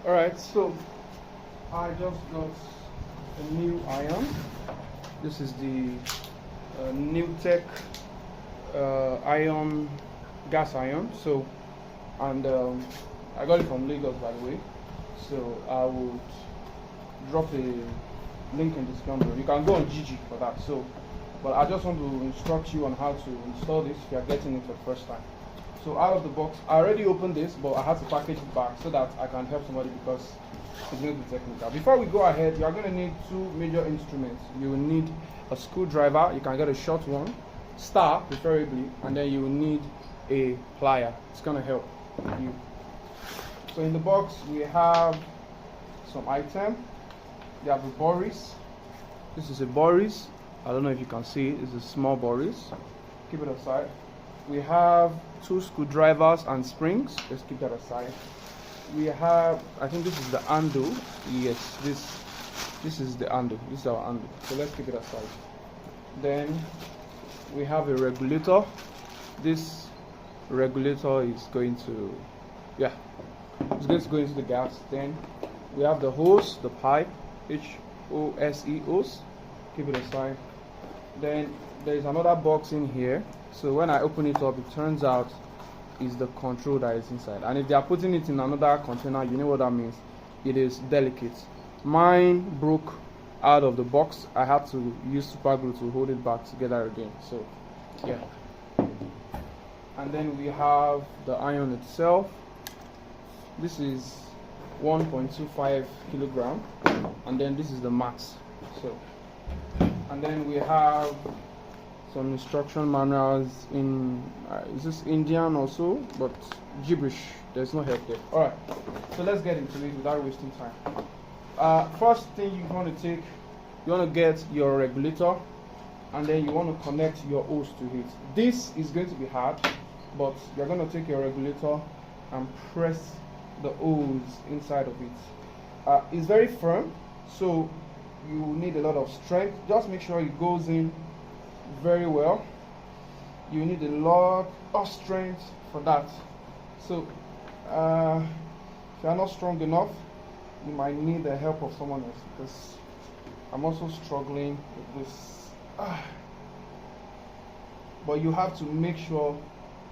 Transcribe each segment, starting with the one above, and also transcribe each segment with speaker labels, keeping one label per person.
Speaker 1: Alright, so I just got a new iron. This is the new tech iron, gas iron. So, and I got it from Lagos, by the way. So I would drop a link in the description below. You can go on Gigi for that. So, but I just want to instruct you on how to install this if you are getting it for the first time. So out of the box, I already opened this, but I had to package it back so that I can help somebody because it's going to be technical. Before we go ahead, you are going to need two major instruments. You will need a screwdriver. You can get a short one, star preferably, and then you will need a plier. It's going to help you. So in the box, we have some item. We have a Boris. This is a Boris. I don't know if you can see it. It's a small Boris. Keep it aside. We have two screwdrivers and springs. Let's keep that aside. We have, I think this is the handle. Yes, this is the handle. This is our handle. So let's keep it aside. Then we have a regulator. This regulator is going to, yeah, it's going to go into the gas. Then we have the hose, the pipe, H-O-S-E hose. Keep it aside. Then there is another box in here. So when I open it up, it turns out is the control that is inside. And if they are putting it in another container, you know what that means. It is delicate. Mine broke out of the box. I had to use super glue to hold it back together again. So yeah. And then we have the iron itself. This is 1.25 kilogram, and then this is the max. So, and then we have some instruction manuals in is this Indian also, but gibberish. There's no help there. All right, so let's get into it without wasting time. First thing you want to take, you want to get your regulator, and then you want to connect your hose to it. This is going to be hard, but you're going to take your regulator and press the hose inside of it. It's very firm, so you need a lot of strength. Just make sure it goes in very well. You need a lot of strength for that. So if you are not strong enough, you might need the help of someone else, because I'm also struggling with this. But you have to make sure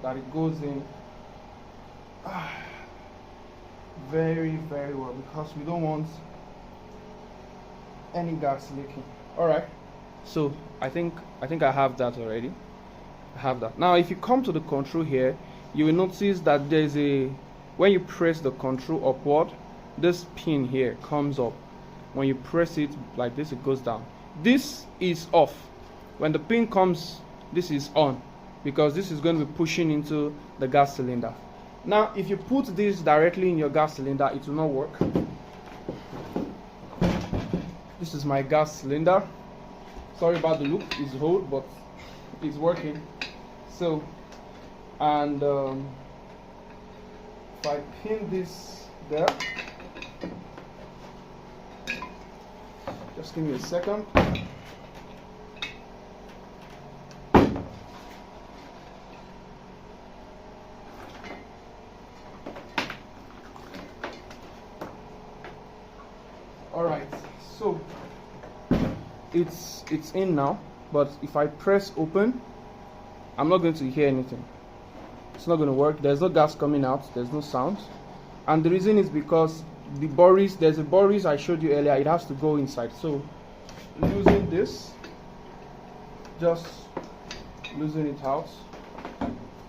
Speaker 1: that it goes in very, very well, because we don't want any gas leaking. All right, so I think I have that already. I have that. Now if you come to the control here, you will notice that there's a, when you press the control upward, this pin here comes up. When you press it like this, it goes down. This is off. When the pin comes, this is on, because this is going to be pushing into the gas cylinder. Now if you put this directly in your gas cylinder, it will not work. This is my gas cylinder. Sorry about the look, it's old, but it's working. So, and if I pin this there, just give me a second. Alright, so it's in now, but if I press open, I'm not going to hear anything. It's not going to work. There's no gas coming out, there's no sound. And the reason is because the Boris, there's a Boris I showed you earlier, it has to go inside. So losing this, just losing it out,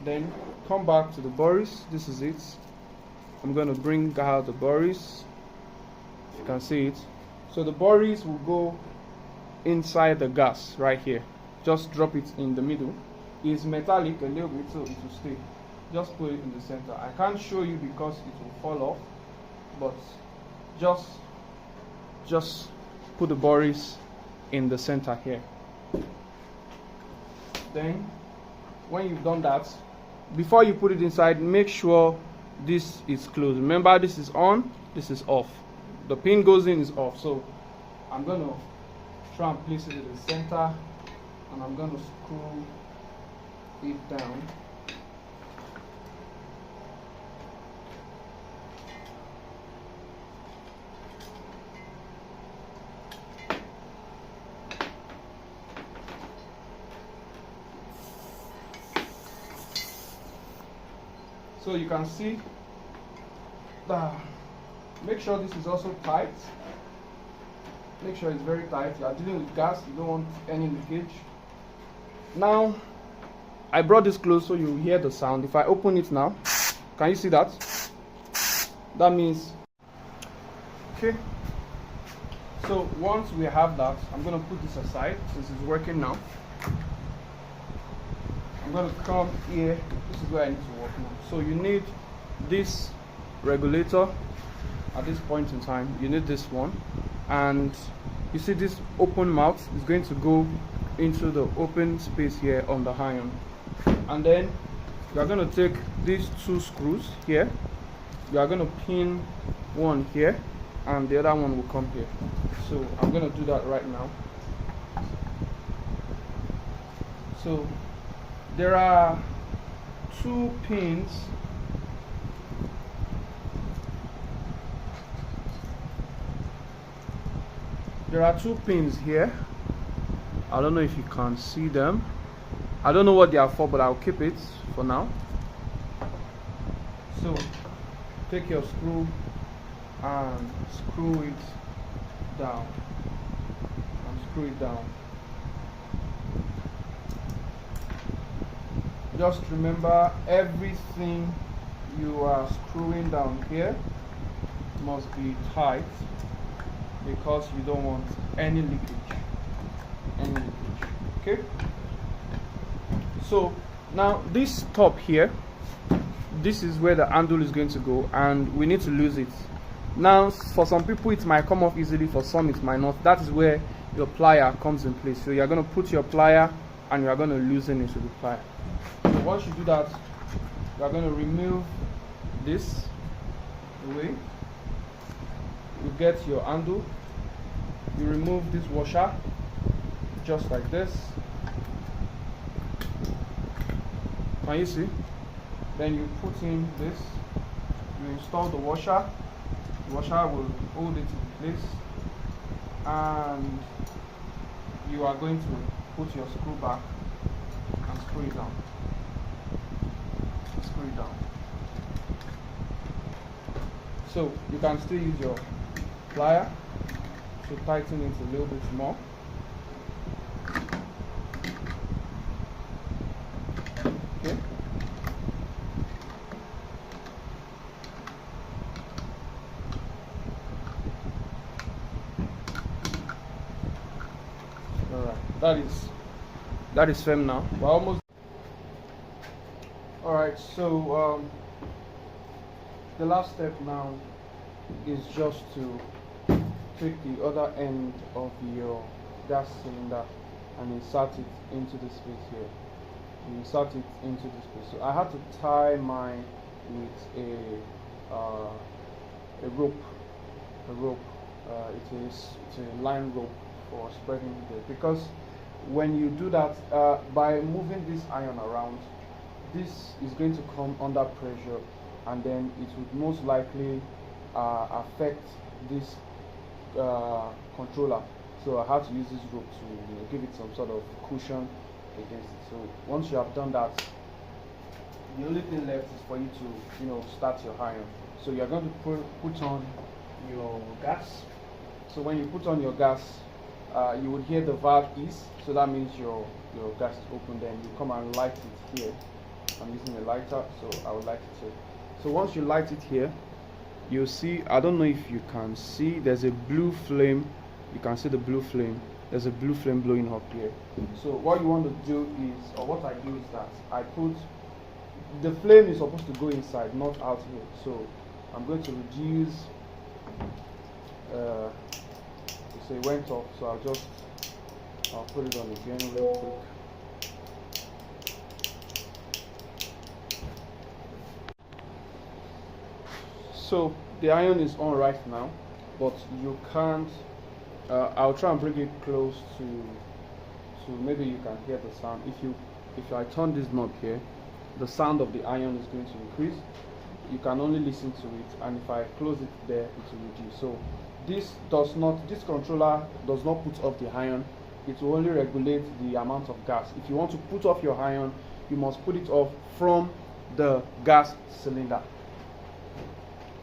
Speaker 1: then come back to the Boris. This is it. I'm going to bring out the Boris. You can see it. So the Boris will go inside the gas right here. Just drop it in the middle. It's metallic a little bit, so it will stay. Just put it in the center. I can't show you because it will fall off, but just put the Boris in the center here. Then when you've done that, before you put it inside, make sure this is closed. Remember, this is on, this is off. The pin goes in, is off. So I'm going to try and place it in the center, and I'm going to screw it down. So you can see that. Make sure this is also tight. Make sure it's very tight. You are dealing with gas, you don't want any leakage. Now I brought this close so you hear the sound. If I open it now, can you see that? That means okay. So once we have that, I'm going to put this aside since it's working now. I'm going to come here. This is where I need to work now. So you need this regulator at this point in time. You need this one, and you see this open mouth is going to go into the open space here on the iron, and then you are going to take these two screws here. You are going to pin one here and the other one will come here. So I'm going to do that right now. So there are two pins. There are two pins here. I don't know if you can see them. I don't know what they are for, but I'll keep it for now. So take your screw and screw it down, and screw it down. Just remember, everything you are screwing down here must be tight, because you don't want any leakage. Okay, so now this top here, this is where the handle is going to go, and we need to lose it. Now for some people it might come off easily, for some it might not. That is where your plier comes in place. So you are going to put your plier and you are going to loosen it with the plier. So once you do that, you are going to remove this away. You get your handle, you remove this washer just like this. Can you see? Then you put in this, you install the washer. The washer will hold it in place, and you are going to put your screw back and screw it down. Screw it down. So you can still use your plier to tighten it a little bit more. Okay. That is firm now. We're almost. Alright, so the last step now is just to take the other end of your gas cylinder and insert it into the space here. You insert it into the space. So I had to tie mine with a rope. It's a line rope for spreading the, because when you do that, by moving this iron around, this is going to come under pressure, and then it would most likely affect this controller. So I have to use this rope to give it some sort of cushion against it. So once you have done that, the only thing left is for you to start your iron. So you're going to put on your gas. So when you put on your gas, you would hear the valve is, so that means your gas is open. Then you come and light it here. I'm using a lighter, so I will light it here. So once you light it here, you'll see, I don't know if you can see, there's a blue flame. You can see the blue flame. There's a blue flame blowing up here. So what you want to do is, or what I do is that I put, the flame is supposed to go inside, not out here. So I'm going to reduce, so it went off, so I'll put it on again real quick. So the iron is on right now, but you can't, I'll try and bring it close to maybe you can hear the sound. If I turn this knob here, the sound of the iron is going to increase. You can only listen to it, and if I close it there, it will reduce. So this controller does not put off the iron. It will only regulate the amount of gas. If you want to put off your iron, you must put it off from the gas cylinder.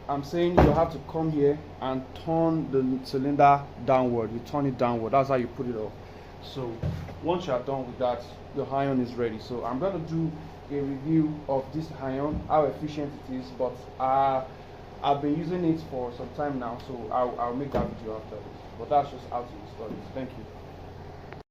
Speaker 1: I'm saying you have to come here and turn the cylinder downward. You turn it downward. That's how you put it off. So once you are done with that, the iron is ready. So I'm going to do a review of this iron, how efficient it is, but I've been using it for some time now, so I'll make that video after this. But that's just how to install it. Thank you.